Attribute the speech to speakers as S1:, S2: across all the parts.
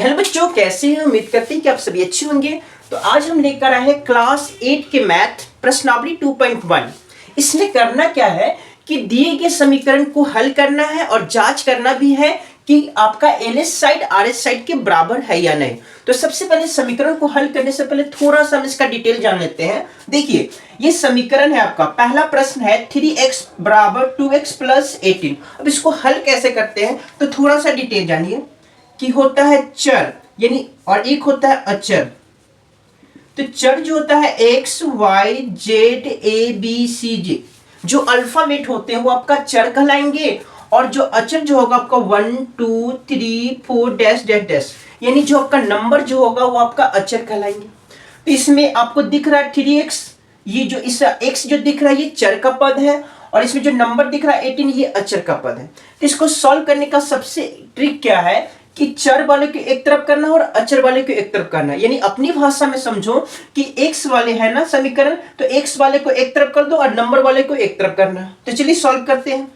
S1: Hello बच्चों, कैसे हैं? उम्मीद करते हैं कि आप सभी अच्छे होंगे। तो आज हम लेकर आए हैं क्लास 8 के मैथ प्रश्नावली 2.1। इसमें करना क्या है कि दिए गए समीकरण को हल करना है और जांच करना भी है कि आपका एलएच साइड आरएच साइड के बराबर है या नहीं। तो सबसे पहले समीकरण को हल करने से पहले थोड़ा सा हम इसका डिटेल जान लेते हैं। देखिए, ये समीकरण है आपका। पहला प्रश्न है 3x बराबर 2x प्लस 18। अब इसको हल कैसे करते हैं तो थोड़ा सा डिटेल जानिए कि होता है चर यानी और एक होता है अचर। तो चर जो होता है x y z a b c j, जो अल्फाबेट होते हैं वो आपका चर कहलाएंगे। और जो अचर जो होगा आपका 1 2 3 4 डैश डैश डैश, यानी जो आपका नंबर जो होगा वो आपका अचर कहलाएंगे। तो इसमें आपको दिख रहा है 3x, ये जो इस x जो दिख रहा है ये चर का पद है, और इसमें जो नंबर दिख रहा है 18 ये अचर का पद है। तो इसको सॉल्व करने का सबसे ट्रिक क्या है कि चर वाले को एक तरफ करना और अचर वाले को एक तरफ करना। यानी अपनी भाषा में समझो कि x वाले है ना समीकरण, तो x वाले को एक तरफ कर दो और नंबर वाले को एक तरफ करना। तो चलिए सॉल्व करते हैं।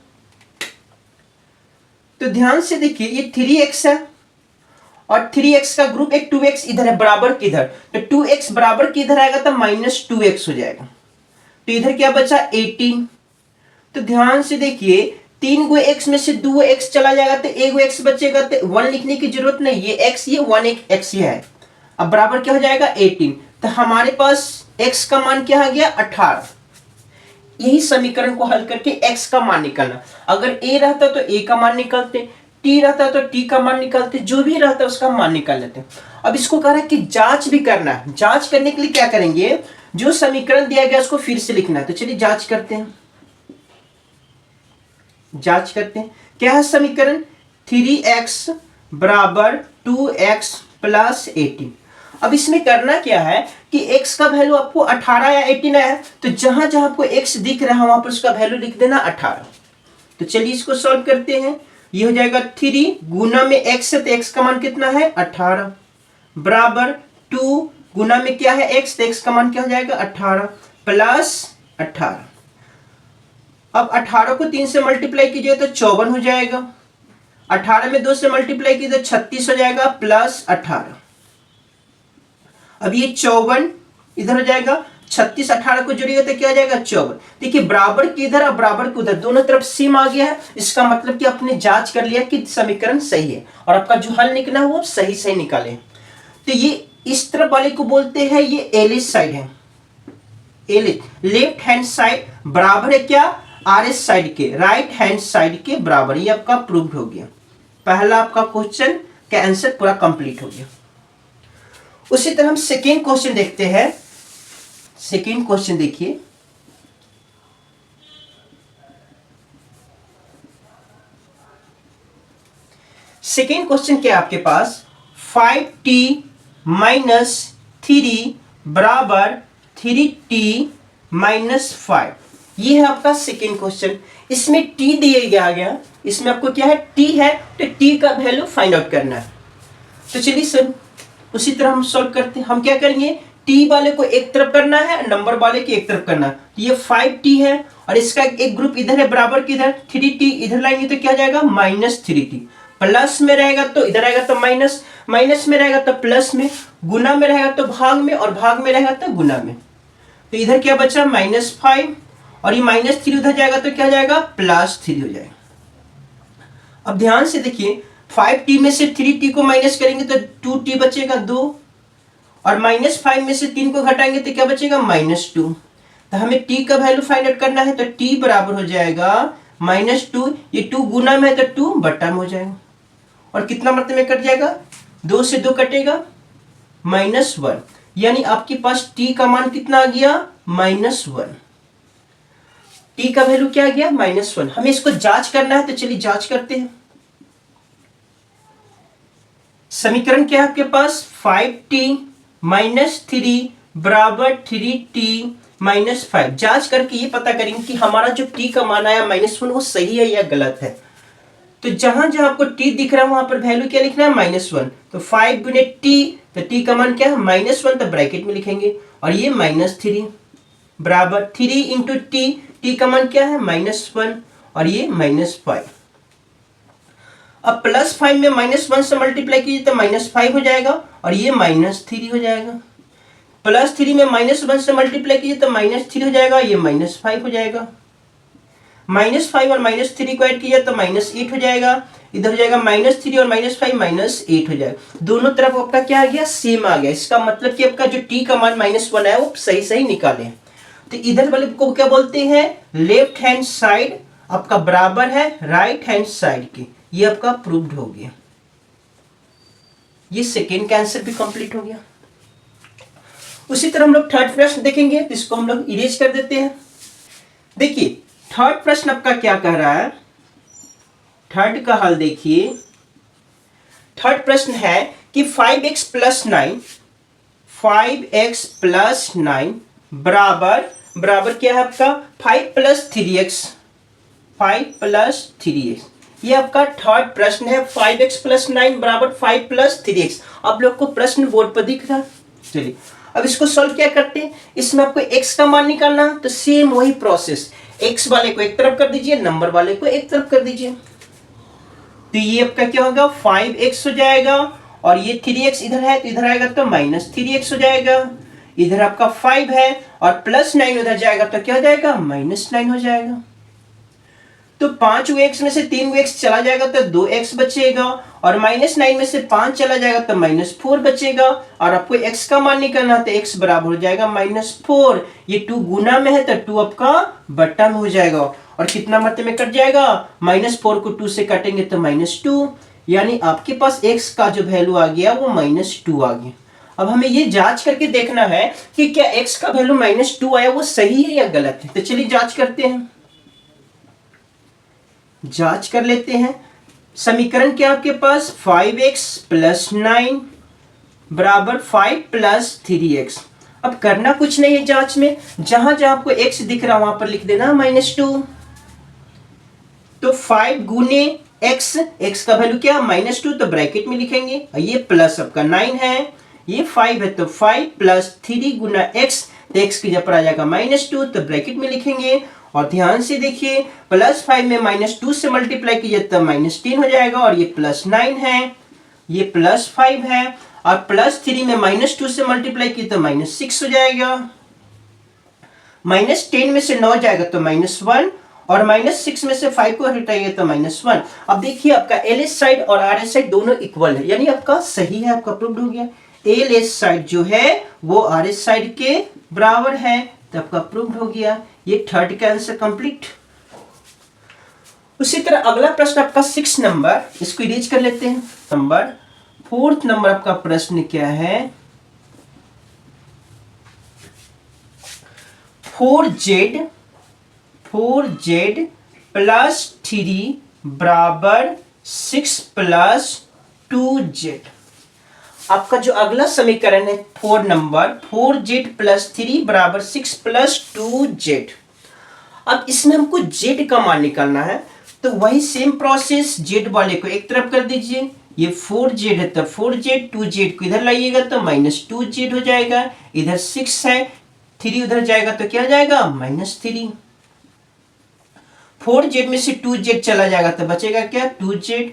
S1: तो ध्यान से देखिए, ये 3x है और 3x का ग्रुप एक 2x इधर है बराबर किधर, तो 2x बराबर किधर आएगा तो -2x हो जाएगा। तो इधर क्या बचा 18। तो ध्यान से देखिए, 3 गो x में से 2 गो x चला जाएगा तो 1 गो x बचेगा, तो 1 लिखने की जरूरत नहीं, ये x ये 1 एक x ही है। अब बराबर क्या हो जाएगा 18। तो हमारे पास x का मान क्या आ गया 18। यही समीकरण को हल करके x का मान निकालना। अगर a रहता तो a का मान निकालते, t रहता तो t का मान निकालते, जो भी रहता उसका मान निकाल लेते। अब इसको कह रहा है कि जांच भी करना है। जांच करने के लिए क्या करेंगे, जो समीकरण दिया गया उसको फिर से लिखना है। तो चलिए जांच करते हैं। जांच करते हैं क्या है समीकरण 3x बराबर 2x प्लस 18। अब इसमें करना क्या है कि x का वैल्यू आपको 18 या 18 है, तो जहां जहां आपको x दिख रहा है वहां पर उसका वैल्यू लिख देना 18। तो चलिए इसको सॉल्व करते हैं। ये हो जाएगा 3 गुना में x है, तो x का मान कितना है 18 बराबर 2 गुना में क्या है x, तो x का मान क्या हो जाएगा 18 प्लस 18। अब 18 को 3 से मल्टीप्लाई कीजिए तो 54 हो जाएगा। 18 में 2 से मल्टीप्लाई कीजिए तो 36 हो जाएगा प्लस 18। अब ये 54 इधर हो जाएगा, 36 18 को जोड़िएगा तो क्या हो जाएगा 54। देखिए बराबर की इधर और बराबर को उधर दोनों तरफ सेम आ गया है। इसका मतलब कि आपने जांच कर लिया कि समीकरण सही है और आपका जो हल निकला है वो सही सही निकाले। तो ये इस तरफ वाले को बोलते हैं ये एलिच साइड है। एलिच लेफ्ट हैंड साइड बराबर है क्या आर एस साइड के, राइट हैंड साइड के बराबर। ये आपका प्रूव हो गया। पहला आपका क्वेश्चन का आंसर पूरा कंप्लीट हो गया। उसी तरह हम सेकेंड क्वेश्चन देखते हैं। सेकेंड क्वेश्चन देखिए, सेकेंड क्वेश्चन क्या है आपके पास 5t माइनस 3 बराबर 3t माइनस 5। ये है आपका सेकेंड क्वेश्चन। इसमें t दिया गया, इसमें आपको क्या है t है, तो t का वैल्यू फाइंड आउट करना है। तो चलिए सर उसी तरह हम सॉल्व करते हैं। हम क्या करेंगे, t वाले को एक तरफ करना है, नंबर वाले की एक तरफ करना है। ये 5t है और इसका एक ग्रुप इधर है बराबर किधर 3t, इधर लाएंगे तो क्या जाएगा -3t। प्लस में रहेगा तो इधर आएगा तो माइनस, माइनस में रहेगा तो प्लस में, गुना में रहेगा तो भाग में, और भाग में रहेगा तो गुना में। तो इधर क्या बचा -5 और ये -3 उधर जाएगा तो क्या जाएगा +3 हो जाएगा। अब ध्यान से देखिए, 5t में से 3t को माइनस करेंगे तो 2t बचेगा 2, और -5 में से 3 को घटाएंगे तो क्या बचेगा -2। तो हमें t का वैल्यू फाइंड आउट करना है, तो t बराबर हो जाएगा -2, ये 2 गुना में है तो 2 बटा में हो जाएगा, और कितना मतलब में कट जाएगा 2 से 2 कटेगा -1, यानी आपके पास t का मान कितना आ गया -1। t का वैल्यू क्या आ गया -1। हमें इसको जांच करना है, तो चलिए जांच करते हैं। समीकरण क्या है आपके पास 5t माइनस 3 बराबर 3t माइनस 5। जांच करके ये पता करेंगे कि हमारा जो t का मान आया -1 वो सही है या गलत है। तो जहां जहां आपको t दिख रहा है वहां पर वैल्यू क्या लिखना है -1। तो 5 गुने t, तो t का मान क्या है -1, तो ब्रैकेट में लिखेंगे, और ये -3 बराबर 3 इंटू t का मान क्या है -1, और ये -5। अब +5 में -1 से मल्टीप्लाई कीजिए तो -5 हो जाएगा और ये -3 हो जाएगा। +3 में -1 से मल्टीप्लाई कीजिए तो -3 हो जाएगा, ये -5 हो जाएगा। -5 और -3 को ऐड कीजिए तो -8 हो जाएगा। इधर हो जाएगा -3 और -5 -8 हो जाएगा। दोनों तरफ आपका क्या आ गया, सेम आ गया। इसका मतलब कि आपका जो t का मान -1 है वो सही सही निकाले। तो इधर वाले को क्या बोलते हैं, लेफ्ट हैंड साइड आपका बराबर है राइट हैंड साइड के। ये आपका प्रूव्ड हो गया। ये सेकेंड का आंसर भी कंप्लीट हो गया। उसी तरह हम लोग थर्ड प्रश्न देखेंगे, तो इसको हम लोग इरेज कर देते हैं। देखिए थर्ड प्रश्न आपका क्या कह रहा है, थर्ड का हल देखिए। थर्ड प्रश्न है कि 5x + 9 5x + 9 बराबर क्या है आपका 5 + 3x 5 + 3x। ये आपका थर्ड प्रश्न है। 5x + 9 बराबर 5 + 3x। आप लोग को प्रश्न बोर्ड पर दिख रहा है। चलिए अब इसको सॉल्व क्या करते हैं। इसमें आपको x का मान निकालना है, तो सेम वही प्रोसेस, x वाले को एक तरफ कर दीजिए, नंबर वाले को एक तरफ कर दीजिए। तो ये आपका क्या होगा 5x हो जाएगा और ये 3x इधर है तो इधर आएगा तो -3x हो जाएगा। इधर आपका 5 है और +9 उधर जाएगा तो क्या हो जाएगा -9 हो जाएगा। तो 5x में से 3x चला जाएगा तो 2x बचेगा और -9 में से 5 चला जाएगा तो -4 बचेगा। और आपको x का मान निकालना तो x बराबर हो जाएगा -4। ये 2 गुना में है तो 2 आपका बट्टा में हो जाएगा और कितना मत में कट जाएगा, -4 को 2 से काटेंगे तो -2, यानी आपके पास x का जो वैल्यू आ गया वो -2 आ गया। अब हमें ये जांच करके देखना है कि क्या x का वैल्यू -2 आया वो सही है या गलत है। तो चलिए जांच करते हैं, जांच कर लेते हैं। समीकरण क्या आपके पास 5x + 9 बराबर 5 + 3x। अब करना कुछ नहीं है जांच में, जहां जहां आपको x दिख रहा वहां पर लिख देना -2। तो 5 गुने x का वैल्यू क्या -2 तो ब्रैकेट में लिखेंगे। ये प्लस आपका 9 है, ये 5 है तो 5 + 3 गुना x, तो x की जगह पर आ जाएगा -2 तो ब्रैकेट में लिखेंगे। और ध्यान से देखिए +5 में -2 से मल्टीप्लाई कीजिए तो -10 हो जाएगा और ये +9 है, ये +5 है और +3 में -2 से मल्टीप्लाई किए तो -6 हो जाएगा। -10 में से 9 जाएगा तो -1 और -6 में से 5 को हटाइए तो -1। अब देखिए आपका LS साइड और RS साइड दोनों इक्वल है, यानी आपका सही है, आपका प्रूव्ड हो गया। LS साइड जो है वो RS साइड के बराबर है, तो आपका प्रूव्ड हो गया। ये थर्ड का आंसर कंप्लीट। उसी तरह अगला प्रश्न आपका 6 नंबर, इसको इरेज कर लेते हैं। नंबर 4th नंबर आपका प्रश्न क्या है, 4z + 3 बराबर 6 + 2z। आपका जो अगला समीकरण है 4 नंबर 4z + 3 बराबर 6 + 2z। अब इसमें हमको z का मान निकालना है, तो वही सेम प्रोसेस, z वाले को एक तरफ कर दीजिए। ये 4z है तो 4z, 2z को इधर लाइएगा तो -2z हो जाएगा। इधर 6 है, 3 उधर जाएगा तो क्या जाएगा -3। 4z में से 2z चला जाएगा तो बचेगा क्या 2z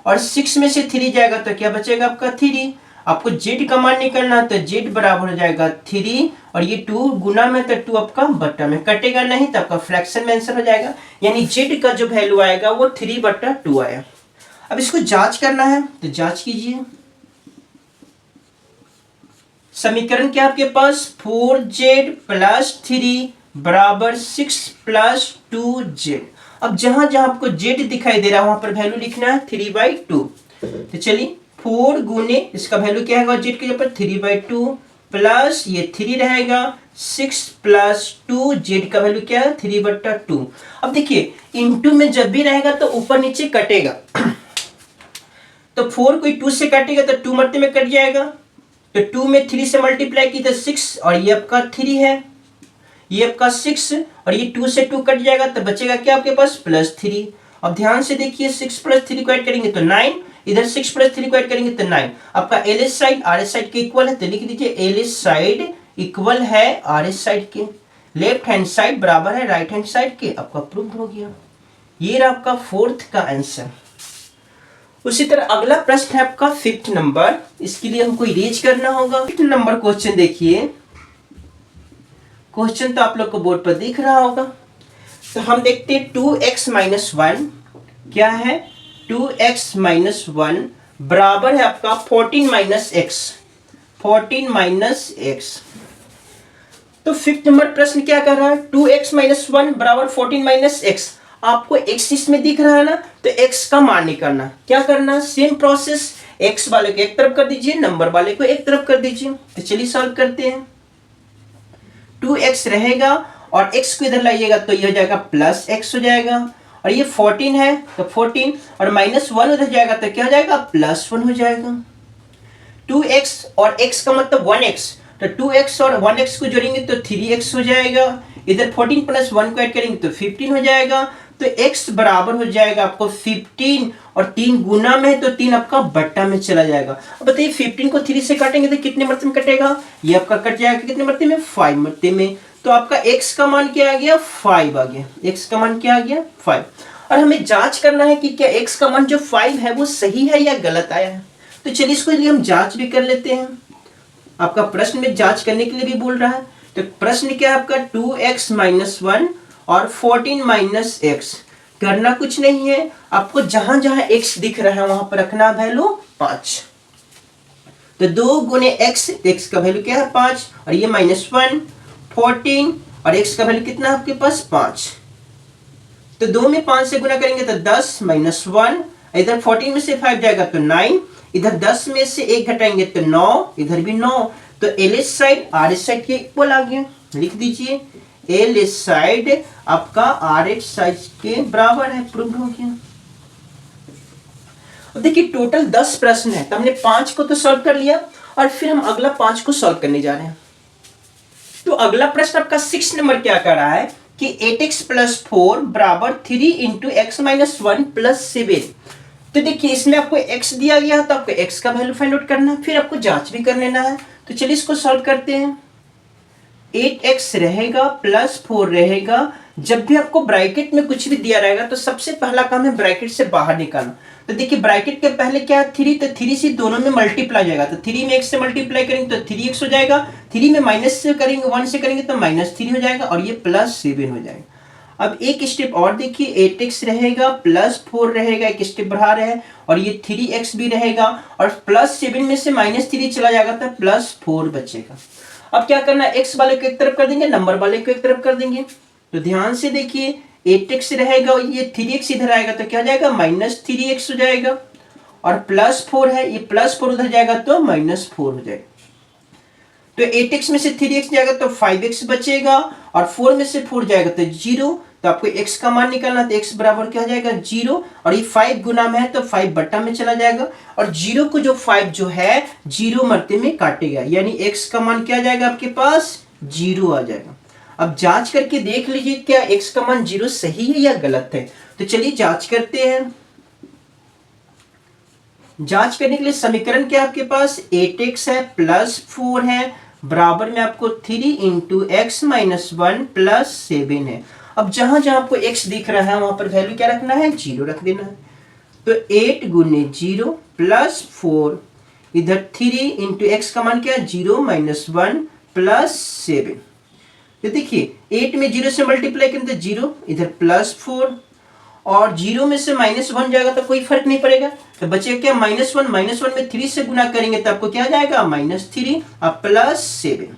S1: और 6 में से 3 जाएगा तो क्या बचेगा आपका 3। आपको z का मान निकालना तो z बराबर हो जाएगा 3 और ये 2 गुना में तो 2 आपका बट्टा में कटेगा नहीं, तो आपका फ्रैक्शन में आंसर हो जाएगा। यानी z का जो वैल्यू आएगा वो 3/2 आया। अब इसको जांच करना है तो जांच कीजिए। समीकरण क्या आपके पास 4z + 3 बराबर 6 + 2z। अब जहां जहां आपको z दिखाई दे रहा है वहां पर वैल्यू लिखना है 3/2। तो चलिए 4 गुने इसका वैल्यू क्या होगा z के ऊपर 3/2 प्लस ये 3 रहेगा 6 + 2 z का वैल्यू क्या है 3/2। अब देखिए इनटू में जब भी रहेगा तो ऊपर नीचे कटेगा, तो 4 को 2 से काटेगा तो 2 मरते में कट जाएगा, तो 2 में 3 से मल्टीप्लाई की तो 6 और ये आपका 3 है, ये आपका 6 और ये 2 से 2 कट जाएगा तो बचेगा क्या आपके पास +3। अब ध्यान से देखिए 6 + 3 को ऐड करेंगे तो 9, इधर 6 + 3 को ऐड करेंगे तो 9। आपका LS साइड RS साइड के इक्वल है, तो लिख दीजिए LS साइड इक्वल है RS साइड के। लेफ्ट हैंड साइड बराबर है राइट हैंड साइड के, आपका प्रूव हो गया। ये रहा आपका 4th का आंसर। उसी तरह अगला प्रश्न है आपका 5th नंबर, इसके लिए हमको इरेज करना होगा। 5th नंबर क्वेश्चन देखिए, क्वेश्चन तो आप लोग को बोर्ड पर दिख रहा होगा। तो हम देखते हैं 2x माइनस 1 क्या है, 2x माइनस 1 बराबर है आपका 14 माइनस एक्स, 14 माइनस एक्स। तो 5th नंबर प्रश्न क्या कर रहा है, 2x माइनस 1 बराबर 14 माइनस एक्स। आपको x इसमें दिख रहा है ना, तो x का मान निकालना। क्या करना, सेम प्रोसेस, x वाले को एक तरफ कर दीजिए, नंबर वाले को एक तरफ कर दीजिए। तो चलिए सॉल्व करते हैं। 2x रहेगा और x को इधर लाइएगा तो ये हो जाएगा प्लस x हो जाएगा, और ये 14 है तो 14 और माइनस 1 उधर जाएगा तो क्या हो जाएगा, प्लस 1 हो जाएगा। 2x और x का मतलब 1x, तो 2x और 1x को जोड़ेंगे तो 3x हो जाएगा। इधर 14 प्लस 1 को ऐड करेंगे तो 15 हो जाएगा। तो x बराबर हो जाएगा आपको 15, और 3 गुना में है तो 3 आपका बट्टा में चला जाएगा। अब बताइए 15 को 3 से काटेंगे तो कितने मरते में कटेगा, ये आपका कट जाएगा कितने मरते में, 5 मरते में। तो आपका x का मान क्या आ गया, 5 आ गया। x का मान क्या आ गया, 5। और हमें जांच करना है कि क्या x का मान जो 5 है वो सही है या गलत आया है। तो चलिए इसको लिए हम जांच भी कर लेते हैं। आपका प्रश्न में जांच करने के लिए भी बोल रहा है। तो प्रश्न क्या है आपका, 2x माइनस 1 और 14 माइनस एक्स। करना कुछ नहीं है, आपको जहां जहां x दिख रहा है वहां पर रखना वैल्यू 5। तो 2 गुने x का वैल्यू क्या है 5, और ये माइनस 1, 14 और x का वैल्यू कितना आपके पास 5। तो 2 में 5 से गुना करेंगे तो 10 माइनस 1, इधर 14 में से 5 जाएगा तो 9, इधर 10 में से 1 घटाएंगे तो 9, इधर भी 9। तो LH साइड RH साइड के इक्वल आ गया। लिख दीजिए LH साइड आपका RH साइड के बराबर है, प्रूव हो गया। अब देखिए टोटल 10 प्रश्न है, तो हमने 5 को तो सॉल्व कर लिया और फिर हम अगला 5 को सॉल्व करने जा रहे हैं। तो अगला प्रश्न आपका 6 नंबर क्या कर रहा है कि 8x प्लस 4 बराबर 3 इंटू एक्स माइनस 1 प्लस 7। तो देखिए इसमें आपको x दिया गया है तो आपको x का वैल्यू फाइंड आउट करना है, फिर आपको जांच भी कर लेना है। तो चलिए इसको सॉल्व करते हैं। 8x रहेगा प्लस 4 रहेगा। जब भी आपको ब्रैकेट में कुछ भी दिया रहेगा तो सबसे पहला काम है ब्रैकेट से बाहर निकालना। तो देखिए ब्रैकेट के पहले क्या है 3, तो 3 से दोनों में मल्टीप्लाई जाएगा। तो 3 में x से मल्टीप्लाई करेंगे तो 3x हो जाएगा, 3 में माइनस से करेंगे 1 से करेंगे तो माइनस 3 हो जाएगा, और ये प्लस 7 हो जाएगा। अब एक स्टेप और देखिए 8x रहेगा प्लस 4 रहेगा, एक स्टेप बढ़ा रहे हैं, और ये 3x भी रहेगा, और प्लस 7 में से माइनस 3 चला जाएगा तो प्लस 4 बचेगा। अब क्या करना है, x वाले को एक तरफ कर देंगे, नंबर वाले को एक तरफ कर देंगे। तो ध्यान से देखिए 8x रहेगा और ये 3x इधर आएगा तो क्या हो जाएगा, माइनस 3x हो जाएगा, और प्लस 4 है, ये प्लस 4 उधर जाएगा तो माइनस 4 हो जाएगा। तो 8x में से 3x जाएगा तो 5x बचेगा, और 4 में से 4 जाएगा तो 0। तो आपको x का मान निकालना, तो x बराबर क्या हो जाएगा 0, और ये 5 गुना में है तो 5 बट्टा में चला जाएगा, और 0 को जो 5 जो है 0 मरते में काटेगा, यानी x का मान क्या आ जाएगा आपके पास 0 आ जाएगा। अब जांच करके देख लीजिए क्या x का मान 0 सही है या गलत है। तो चलिए जांच करते हैं। जांच करने के लिए समीकरण क्या है आपके पास, 8x है प्लस 4 है बराबर में आपको 3 इंटू एक्स माइनस 1 प्लस 7 है। अब जहां जहां आपको x दिख रहा है वहां पर वैल्यू क्या रखना है, 0 रख देना है। तो 8 गुने 0 प्लस 4, इधर 3 इंटू एक्स का मान क्या है 0 माइनस 1 प्लस 7। तो देखिए 8 में 0 से मल्टीप्लाई करें तो 0, इधर प्लस 4, और 0 में से माइनस 1 जाएगा तो कोई फर्क नहीं पड़ेगा, तो बचेगा क्या माइनस 1, माइनस 1 में 3 से गुना करेंगे तो आपको क्या जाएगा माइनस 3 और प्लस 7।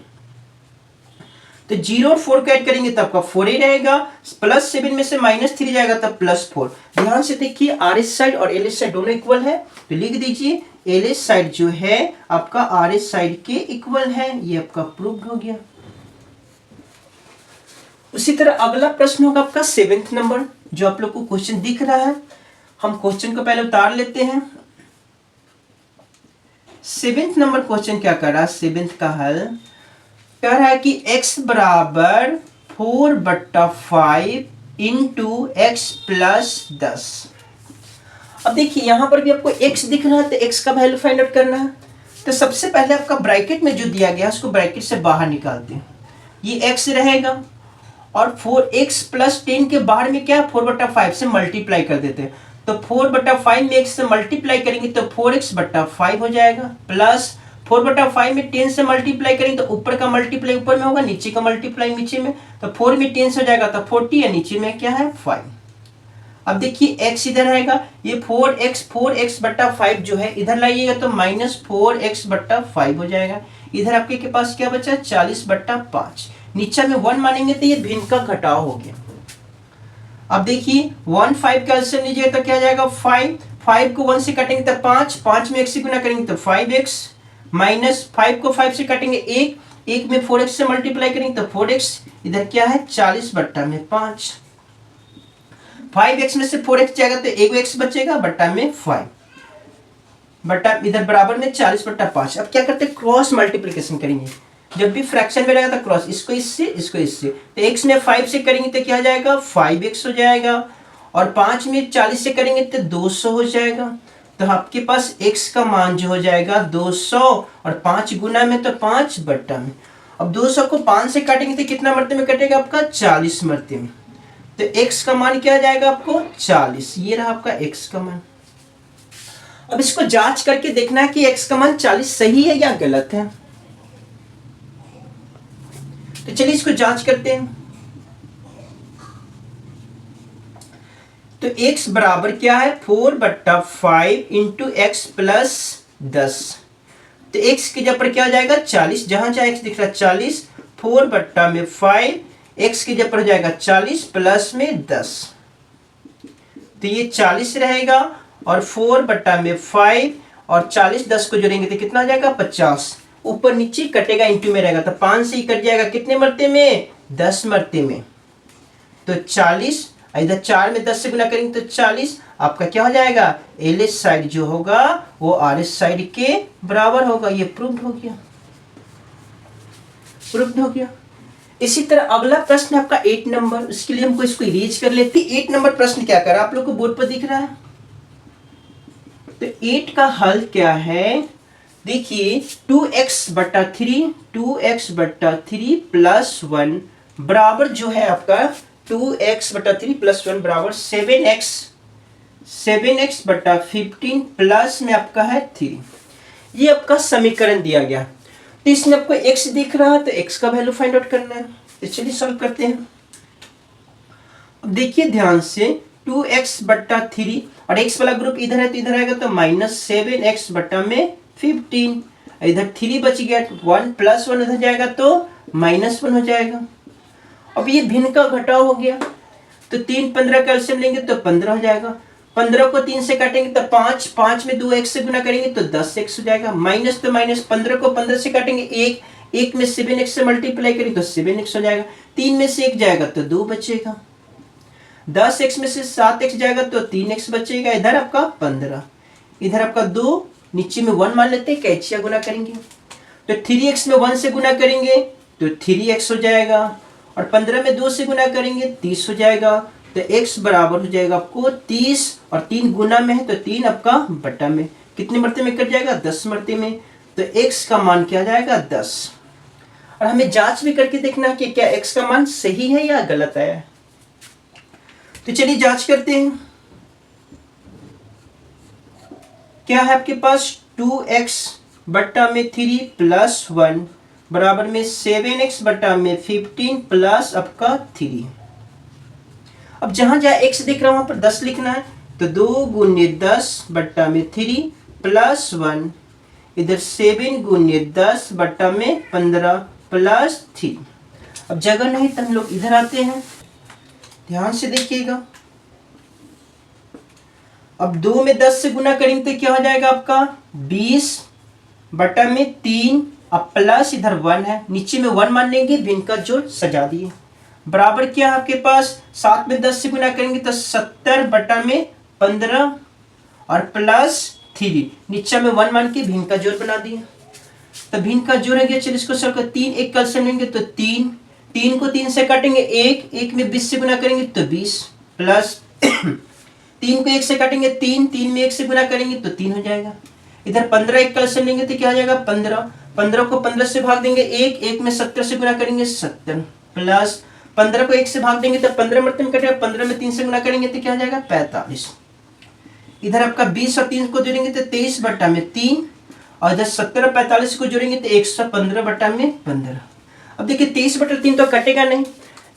S1: तो 0 और 4 को ऐड करेंगे तो आपका 4 ही रहेगा, प्लस 7 में से माइनस 3 जाएगा तो प्लस 4। ध्यान से देखिए आर एस साइड और एल एस साइड दोनों इक्वल है, तो लिख दीजिए एल एस साइड जो है आपका आर एस साइड के इक्वल है, ये आपका प्रूव्ड हो गया। उसी तरह अगला प्रश्न होगा आपका 7th नंबर, जो आप लोग को क्वेश्चन दिख रहा है। हम क्वेश्चन को पहले उतार लेते हैं। 7th नंबर क्वेश्चन क्या कर रहा है, 7th का हल कह रहा है कि x बराबर 4/5 इंटू एक्स प्लस 10। अब देखिए यहां पर भी आपको x दिख रहा है तो x का वैल्यू फाइंड आउट करना है। तो सबसे पहले आपका ब्रैकेट में जो दिया गया उसको ब्रैकेट से बाहर निकालते हैं, ये x रहेगा, और 4x प्लस 10 के बाहर में क्या 4/5 से मल्टीप्लाई कर देते हैं, तो 4/5 में x से मल्टीप्लाई करेंगे तो 4x/5 हो जाएगा, प्लस 4/5 में 10 से मल्टीप्लाई करेंगे तो ऊपर का मल्टीप्लाई ऊपर में होगा, नीचे का मल्टीप्लाई नीचे में, तो 4 में 10 हो जाएगा तो 40 है, नीचे में क्या है 5। अब देखिए x इधर आएगा, ये 4x/5 जो है इधर लाइएगा तो -4x/5 हो जाएगा। इधर आपके के पास क्या बचा 40/5, नीचे में 1 मानेंगे तो ये भिन्न का घटाव हो गया। अब देखिए 1 5 का एलसीएम लीजिए तो क्या आ जाएगा 5, 5 को 1 से काटेंगे तो 5, 5 में x से गुना करेंगे तो 5x, माइनस 5 को 5 से काटेंगे 1 में 4x से मल्टीप्लाई करेंगे तो 4x, इधर क्या है 40/5, 5x में से 4x जाएगा तो 1x बचेगा बट्टा में 5 बट्टा इधर बराबर में 40/5। अब क्या करते हैं क्रॉस मल्टीप्लिकेशन करेंगे, जब भी फ्रैक्शन में रहेगा तो क्रॉस, इसको इससे तो x में 5 से करेंगे तो क्या हो जाएगा 5x हो जाएगा, और 5 में 40 से करेंगे तो 200 हो जाएगा। तो आपके पास x का मान जो हो जाएगा 200, और 5 गुना में तो 5 बट्टा में। अब 200 को 5 से काटेंगे तो कितना मरते में कटेगा आपका 40 मरते में, तो x का मान क्या आ जाएगा आपको 40। ये रहा आपका x का मान। अब इसको जांच करके देखना है कि x का मान 40 सही है या गलत है। तो चलिए इसको जांच करते हैं। तो x बराबर क्या है 4/5 इंटू एक्स प्लस 10, तो x की जगह पर क्या हो जाएगा 40, जहां जहां x दिख रहा है 40, 4/5 x की जगह पर हो जाएगा 40 प्लस में 10, तो ये 40 रहेगा, और 4/5 और 40 10 को जोड़ेंगे तो कितना हो जाएगा 50, ऊपर नीचे कटेगा इंटू में रहेगा तो 5 से ही कट जाएगा, कितने मरते में 10 मरते में, तो 40, इधर 4 में 10 से गुना करेंगे तो 40, आपका क्या हो जाएगा LH साइड जो होगा वो RH साइड के बराबर होगा। ये प्रूव्ड हो गया, प्रूव्ड हो गया। इसी तरह अगला प्रश्न आपका 8 नंबर, उसके लिए हमको इसको इरेज कर लेते। 8 नंबर प्रश्न क्या करा आप लोग को बोर्ड पर दिख रहा है। तो 8 का हल क्या है, देखिए 2x/3 प्लस 1 बराबर जो है आपका 2x/3 प्लस 1 बराबर 7x/15 प्लस में आपका है 3। ये आपका समीकरण दिया गया, तो इसमें आपको x दिख रहा है तो x का वैल्यू फाइंड आउट करना है। तो चलिए सॉल्व करते हैं। अब देखिए ध्यान से 2x/3 और x वाला ग्रुप इधर है तो इधर आएगा तो -7x/15, इधर 3 बच गया, 1 + 1 उधर जाएगा तो -1 हो जाएगा। अब ये भिन्न का घटाव हो गया, तो 3 15 का एलसीएम लेंगे तो 15 हो जाएगा, 15 को 3 से काटेंगे तो 5, 5 में 2x से गुना करेंगे तो 10x हो जाएगा, माइनस तो माइनस, 15 को 15 से काटेंगे 1 में 7x से मल्टीप्लाई करेंगे तो 7x हो जाएगा, 3 में से 1 जाएगा तो 2 बचेगा, 10x में से 7x जाएगा तो 3x बचेगा, इधर आपका 15, इधर आपका 2, नीचे में 1 मान लेते हैं, कैचिया गुना करेंगे तो 3x में 1 से गुना करेंगे तो 3x हो जाएगा, और 15 में 2 से गुना करेंगे 30 हो जाएगा, तो x बराबर हो जाएगा आपको 30, और 3 गुना में है तो 3 आपका बटा में, कितने मरते में कट जाएगा 10 मरते में, तो x का मान क्या जाएगा 10। और हमें जांच भी करके देखना कि क्या x का मान सही है या गलत है। तो चलिए जांच करते हैं। क्या है आपके पास 2x/3 प्लस 1 बराबर में 7x/15 प्लस आपका 3। अब जहां जहां x दिख रहा है वहां पर 10 लिखना है, तो 2 × 10/3 प्लस 1, इधर 7 × 10/15 प्लस 3। अब जगह नहीं तो हम लोग इधर आते हैं, ध्यान से देखिएगा। अब 2 में 10 से गुना करेंगे तो क्या हो जाएगा आपका 20/3, अब प्लस इधर 1 है, नीचे में 1 मान लेंगे, भिन्न का जोड़ सजा दिए, बराबर क्या है आपके पास 7 में 10 से गुना करेंगे तो 70/15 और प्लस 3, नीचे में 1 मान के भिन्न का जोड़ बना दिए, तो भिन्न का जोड़ है गया। चलिए इसको सर 3 1 का एलसीएम लेंगे तो 3 को 3 से काटेंगे 1 में 20 से गुना करेंगे तो 20, प्लस 3 को 1 से काटेंगे 3 में 1 से गुना करेंगे तो 3 हो जाएगा, इधर 15 1 का एलसीएम लेंगे तो क्या हो जाएगा 15 को 15 से भाग देंगे 1 में 70 से गुना करेंगे 70, प्लस 15 को 1 से भाग देंगे तो 15 मरते में कटेगा, 15 में 3 से गुना करेंगे तो क्या हो जाएगा 45। इधर आपका 20 और 3 को जोड़ेंगे तो 23/3, और इधर 70 और 45 को जोड़ेंगे तो 115/15। अब देखिए 23/3 तो कटेगा नहीं,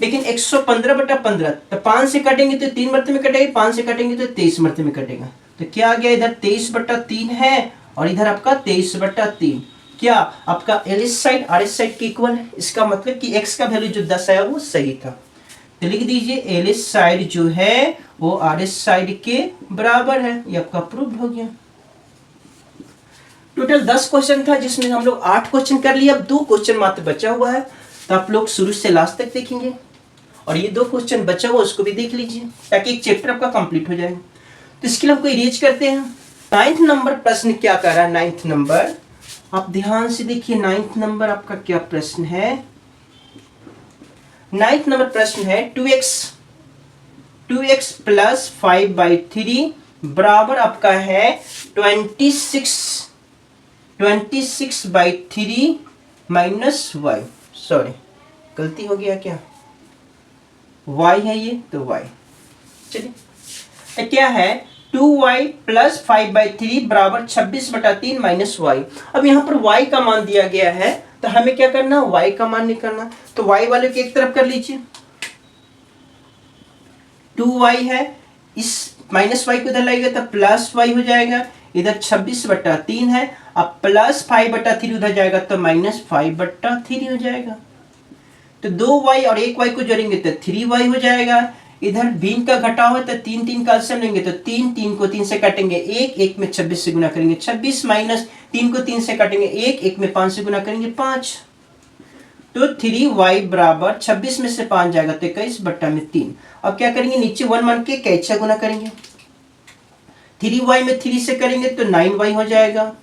S1: लेकिन 115/15 तो 5 से काटेंगे तो 3 मरते में कटेगा, 5 से काटेंगे तो 23 मरते में कटेगा। तो क्या आ गया, इधर 23/3 है और इधर आपका 23/3। क्या आपका L S side R S side के इक्वल है, इसका मतलब कि x का वैल्यू जो 10 आया वो सही था। तो लिख दीजिए एल एस साइड जो है वो आर एस साइड के बराबर है। ये आपका प्रूव हो गया। टोटल 10 क्वेश्चन था जिसमें हम लोग 8 क्वेश्चन कर लिए। अब 2 क्वेश्चन मात्र बचा हुआ है, तो आप लोग शुरू से लास्ट तक देखेंगे और ये 2 क्वेश्चन बचा हुआ उसको भी देख लीजिए ताकि एक चैप्टर आपका कंप्लीट हो जाए। तो इसके लिए हमको इरेज करते हैं। 9th नंबर प्रश्न क्या कर रहा है, 9th नंबर आप ध्यान से देखिए। 9th नंबर आपका क्या प्रश्न है, 9th नंबर प्रश्न है 2x प्लस 5/3 बराबर आपका है 26/3 माइनस y। सॉरी गलती हो गया क्या, y है ये तो y। चलिए तो क्या है 2y प्लस 5/3 बराबर 26/3 माइनस y। अब यहाँ पर y का मान दिया गया है तो हमें क्या करना, y का मान निकालना। तो y वाले को एक तरफ कर लीजिए, 2y है, इस माइनस y को इधर लाइएगा तो प्लस y हो जाएगा। इधर 26/3 है, अब प्लस 5/3 उधर जाएगा तो माइनस 5/3 हो जाएगा। तो 2y और 1y को जोड़ेंगे तो 3y हो जाएगा। इधर भिन्न का घटाव है तो 3 का एलसीएम लेंगे तो 3 को 3 से काटेंगे 1 में 26 से गुना करेंगे 26 माइनस 3 को 3 से काटेंगे 1 में 5 से गुना करेंगे 5। तो 3y बराबर 26 में से 5 जाएगा तो 21/3। अब क्या करेंगे, नीचे 1 मान के कैचा गुना करेंगे, 3y में 3 से करेंगे तो 9y हो जाएगा,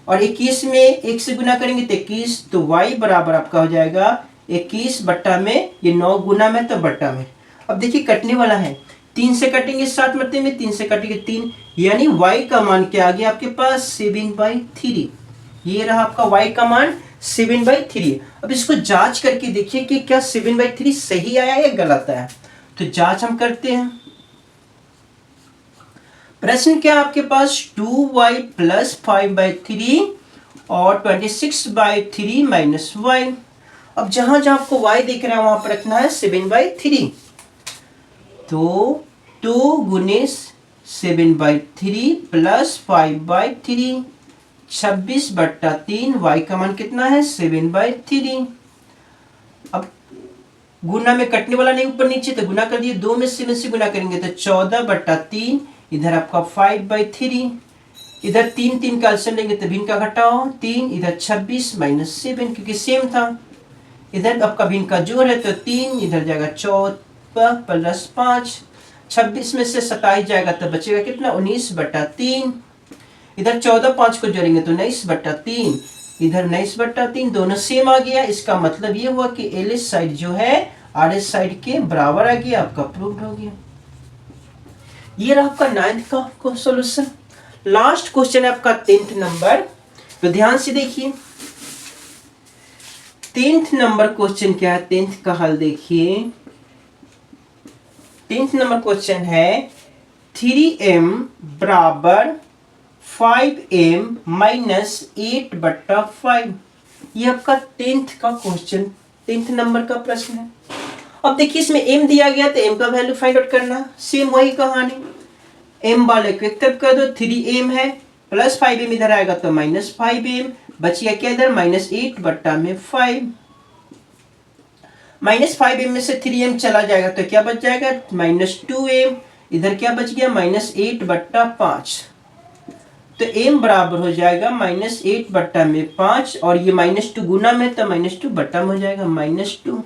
S1: और 21 में 1 से गुना करेंगे तो 21। तो y बराबर आपका हो जाएगा 21 बट्टा में, ये 9 गुना में तो बट्टा में। अब देखिए कटने वाला है, 3 से कटेंगे 7 मरते में, 3 से कटेंगे 3, यानी y का मान क्या आ गया आपके पास 7/3। ये रहा आपका y का मान 7/3। अब इसको जांच करके देखिए कि क्या 7/3 सही आया या गलत आया। तो जांच हम करते हैं। प्रश्न क्या आपके पास 2y प्लस 5/3 और 26/3 माइनस y। अब जहां जहां आपको y दिख रहा है वहां पर रखना है 7/3। तो 2 गुने 7/3 प्लस 5/3 26/3, y का मान कितना है 7/3। अब गुना में कटने वाला नहीं ऊपर नीचे तो गुना कर दिए, 2 में 7 से गुना करेंगे तो 14/3, इधर आपका 5/3, इधर 3 का एलसीएम लेंगे तो भिन्न का घटाओ 3, इधर 26 माइनस 7 क्योंकि सेम था, इधर आपका भिन्न का जोड़ है तो 3, इधर जाएगा 14 प्लस 5, 26 में से 27 जाएगा तो बचेगा कितना 19/3, इधर 14 5 को जोड़ेंगे तो 19/3, इधर 19/3, दोनों सेम आ गया। इसका मतलब ये हुआ कि एल एस साइड जो है आर एस साइड के बराबर आ गया, आपका प्रूव्ड हो गया। ये रहा आपका 9th का सॉल्यूशन। लास्ट क्वेश्चन है आपका 10th नंबर, तो ध्यान से देखिए 10th नंबर क्वेश्चन क्या है, 10th का हल देखिए। 10th नंबर क्वेश्चन है 3m बराबर 5m माइनस 8/5। ये आपका 10th का क्वेश्चन, 10th नंबर का प्रश्न है। अब देखिए इसमें m दिया गया तो m का वैल्यू फाइंड आउट करना, सेम वही कहानी, m वाले को एक तरफ कर दो, 3m है प्लस 5m इधर आएगा तो माइनस 5m, बच गया क्या इधर माइनस 8/5। माइनस 5m में से 3m चला जाएगा तो क्या बच जाएगा माइनस 2m, इधर क्या बच गया माइनस 8/5। तो m बराबर हो जाएगा माइनस 8/5, और ये -2 गुना में तो -2 बट्टा में हो जाएगा -2।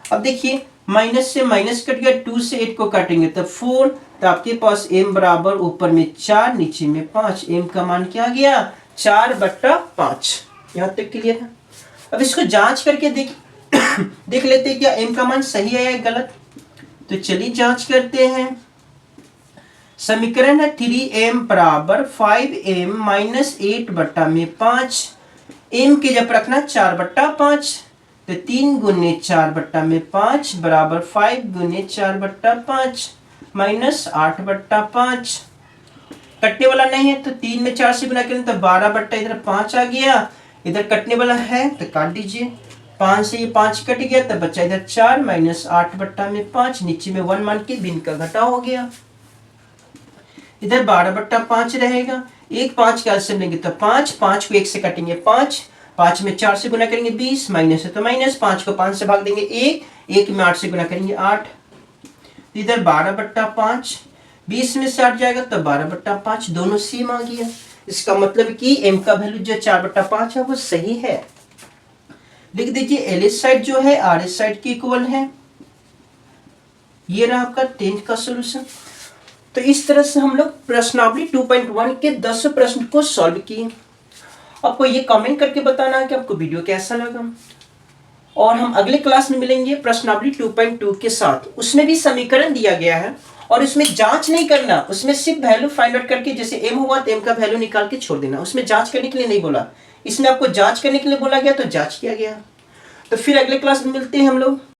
S1: अब देखिए माइनस से माइनस कट गया, 2 से 8 को काटेंगे तो 4, तो आपके पास m बराबर ऊपर में 4 नीचे में 5, m का मान क्या आ गया 4/5। यहाँ तक क्लियर है। अब इसको जांच करके देख लेते हैं क्या m का मान सही है या गलत। तो चलिए जांच करते हैं। समीकरण है 3m बराबर 5m माइनस 8/5, m के जब रखना 4/5, तो 3 गुने 4/5 बराबर 5 गुने 4/5 माइनस 8/5, कटने वाला नहीं है तो 3 में 4 से गुना करें तो 12 बट्टा इधर 5 आ गया, इधर कटने वाला है तो काट दीजिए, 5 से ये 5 कट गया तो बच्चा इधर 4 माइनस 8 बट्टा में 5, नीचे में 1 मान के भिन्न का घटाव हो गया, इधर 12 बट्टा 5 रहेगा, 1 5 का एलसीएम लेंगे तो 5, 5 को 1 से काटेंगे 5, 5 में 4 से गुना करेंगे 20, माइनस है तो माइनस, 5 को 5 से भाग देंगे 1, 1 में 8 से गुना करेंगे 8, इधर 12 बट्टा 5, 20 में से 8 जाएगा तो 12 बट्टा 5, दोनों सेम आ गया। इसका मतलब कि m का वैल्यू जो 4 बट्टा 5 है वो सही है। लिख दीजिए एल एस साइड जो है आर एस साइड के इक्वल है। ये रहा आपका 10th का सॉल्यूशन। तो इस तरह से हम लोग प्रश्नावली 2.1 के 10 प्रश्न को सॉल्व किए। आपको ये कमेंट करके बताना है कि आपको वीडियो कैसा लगा, और हम अगले क्लास में मिलेंगे प्रश्नावली 2.2 के साथ। उसमें भी समीकरण दिया गया है और उसमें जांच नहीं करना, उसमें सिर्फ वैल्यू फाइंड आउट करके जैसे m हुआ तो m का वैल्यू निकाल के छोड़ देना, उसमें जांच करने के लिए नहीं बोला। इसमें आपको जांच करने के लिए बोला गया तो जांच किया गया। तो फिर अगले क्लास में मिलते हैं हम लोग।